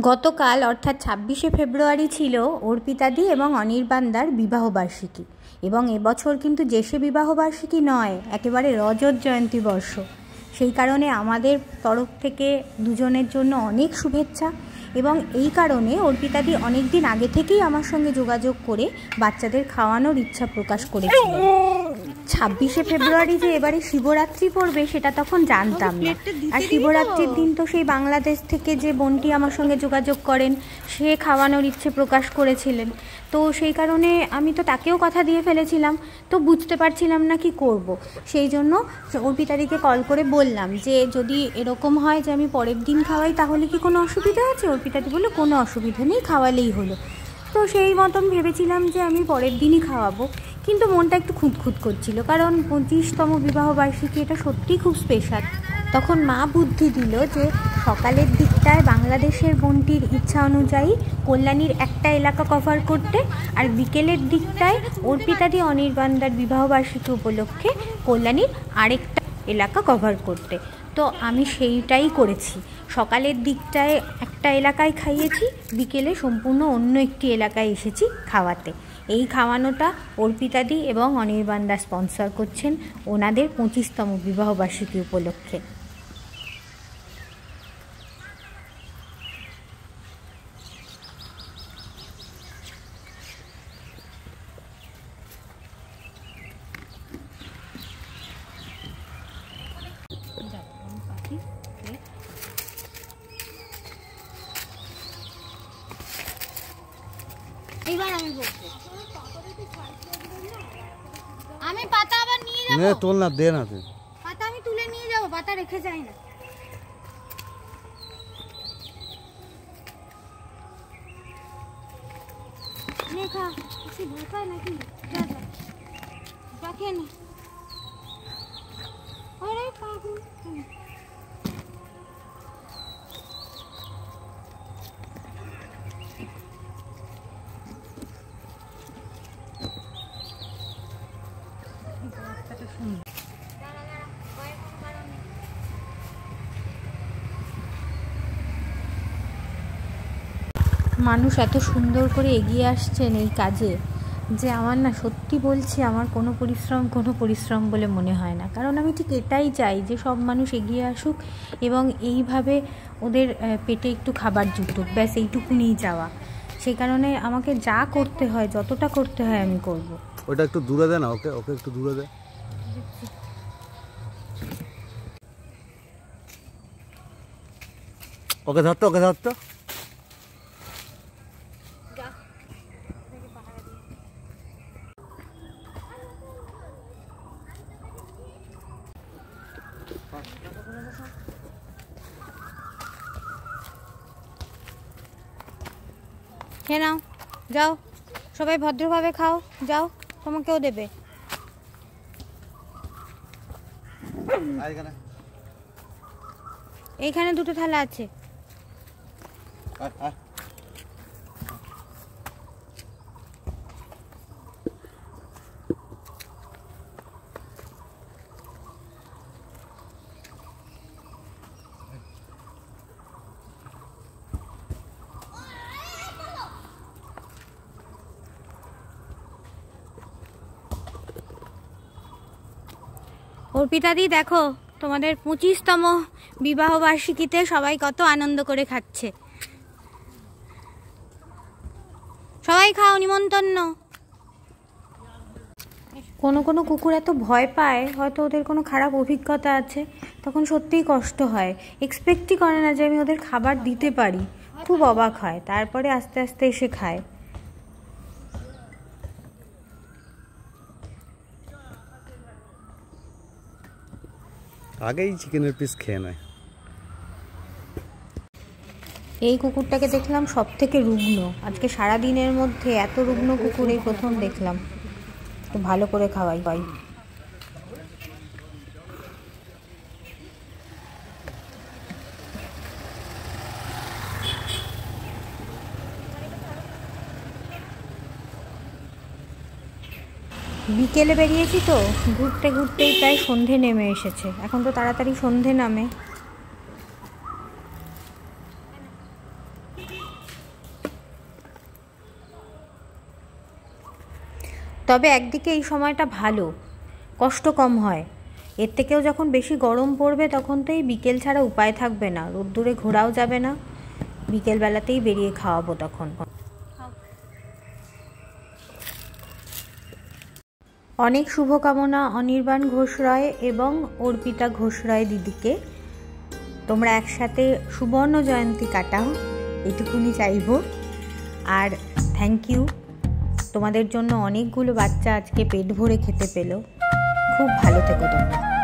গতকাল অর্থাৎ ২৬শে ফেব্রুয়ারি ছিল অর্পিতাদি এবং অনির্বাণদার বিবাহবার্ষিকী এবং এবছর কিন্তু জ্যেষ্ঠ বিবাহবার্ষিকী নয়, একেবারে রজত জয়ন্তী বর্ষ। সেই কারণে আমাদের তরফ থেকে দুজনের জন্য অনেক শুভেচ্ছা এবং এই কারণে অর্পিতাদি অনেক দিন আগে থেকেই আমার সঙ্গে যোগাযোগ করে বাচ্চাদের খাওয়ানোর ইচ্ছা প্রকাশ করেছিলেন। ২৬শে ফেব্রুয়ারি যে এবারে শিবরাত্রি পড়বে সেটা তখন জানতাম না, আর শিবরাত্রির দিন তো সেই বাংলাদেশ থেকে যে বোনটি আমার সঙ্গে যোগাযোগ করেন সে খাওয়ানোর ইচ্ছে প্রকাশ করেছিলেন। তো সেই কারণে আমি তো তাকেও কথা দিয়ে ফেলেছিলাম, তো বুঝতে পারছিলাম না কি করব। সেই জন্য অর্পিতাদিকে কল করে বললাম যে যদি এরকম হয় যে আমি পরের দিন খাওয়াই তাহলে কি কোনো অসুবিধা আছে? অর্পিতাদি বললো কোনো অসুবিধা নেই, খাওয়ালেই হলো। তো সেই মতন ভেবেছিলাম যে আমি পরের দিনই খাওয়াবো, কিন্তু মনটা একটু খুঁতখুত করছিল, কারণ ২৫তম বিবাহবার্ষিকী, এটা সত্যিই খুব স্পেশাল। তখন মা বুদ্ধি দিল যে সকালের দিকটায় বাংলাদেশের বোনটির ইচ্ছা অনুযায়ী কল্যাণীর একটা এলাকা কভার করতে, আর বিকেলের দিকটায় অর্পিতাদি অনির্বাণদার বিবাহবার্ষিকী উপলক্ষে কল্যাণীর আরেকটা এলাকা কভার করতে। তো আমি সেইটাই করেছি, সকালের দিকটায় একটা এলাকায় খাইয়েছি, বিকেলে সম্পূর্ণ অন্য একটি এলাকায় এসেছি খাওয়াতে। এই খাওয়ানোটা অর্পিতাদি এবং অনির্বাণদা স্পন্সর করছেন ওনাদের ২৫তম বিবাহবার্ষিকী উপলক্ষে। এইবার আমি বলবো, আমি পাতা আবার নিয়ে যাব। নে তোল না, দে না তুই। পাতা আমি তুলে নিয়ে যাব, পাতা রেখে যাই না। নে খা, কিছু ভয় পায় নাকি? যা যা, রাখে নে। আরে পাগল, মানুষ এত সুন্দর করে এগিয়ে আসছেন এই কাজে যে আমার না সত্যি বলছি, আমার কোনো পরিশ্রম বলে মনে হয় না। কারণ আমি ঠিক এটাই চাই যে সব মানুষ এগিয়ে আসুক এবং এইভাবে ওদের পেটে একটু খাবার জুটুক, ব্যাস এইটুকুনিই চাওয়া। সেই কারণে আমাকে যা করতে হয়, যতটা করতে হয় আমি করব। ওটা একটু দূরে দে না, ওকে ওকে একটু দূরে দে। ওকে ধরতো, ওকে ধরতো। খেয়ে নাও, যাও, সবাই ভদ্রভাবে খাও, যাও, তোমাকেও দেবে। এইখানে দুটো থালা আছে। অর্পিতাদি দেখো, তোমাদের ২৫তম বিবাহবার্ষিকীতে সবাই কত আনন্দ করে খাচ্ছে। সবাই খাও, নিমন্ত্রণ। কোনো কোনো কুকুর এত ভয় পায়, হয়তো ওদের কোনো খারাপ অভিজ্ঞতা আছে, তখন সত্যিই কষ্ট হয়, এক্সপেক্টই করে না যে আমি ওদের খাবার দিতে পারি, খুব অবাক হয়, তারপরে আস্তে আস্তে এসে খায়। আগেই চিকেনের পিস খেয়ে নেয়। এই কুকুরটাকে দেখলাম সব থেকে রুগ্ন, আজকে সারা দিনের মধ্যে এত রুগ্ন কুকুর এই প্রথম দেখলাম। একটু ভালো করে খাওয়াই পাই। বিকেলে বেরিয়েছি তো, ঘুরতে ঘুরতেই প্রায় সন্ধে নেমে এসেছে। এখন তো তাড়াতাড়ি সন্ধে নামে। তবে একদিকে এই সময়টা ভালো, কষ্ট কম হয়। এর থেকেও যখন বেশি গরম পড়বে তখন তো এই বিকেল ছাড়া উপায় থাকবে না, রোদ্দুরে ঘোরাও যাবে না, বিকেলবেলাতেই বেরিয়ে খাওয়াবো তখন। অনেক শুভকামনা অনির্বাণ ঘোষ রায় এবং অর্পিতা ঘোষ রায় দিদিকে। তোমরা একসাথে সুবর্ণ জয়ন্তী কাটাও, এটুকুনি চাইব। আর থ্যাংক ইউ, তোমাদের জন্য অনেকগুলো বাচ্চা আজকে পেট ভরে খেতে পেলো। খুব ভালো থেকো তোমরা।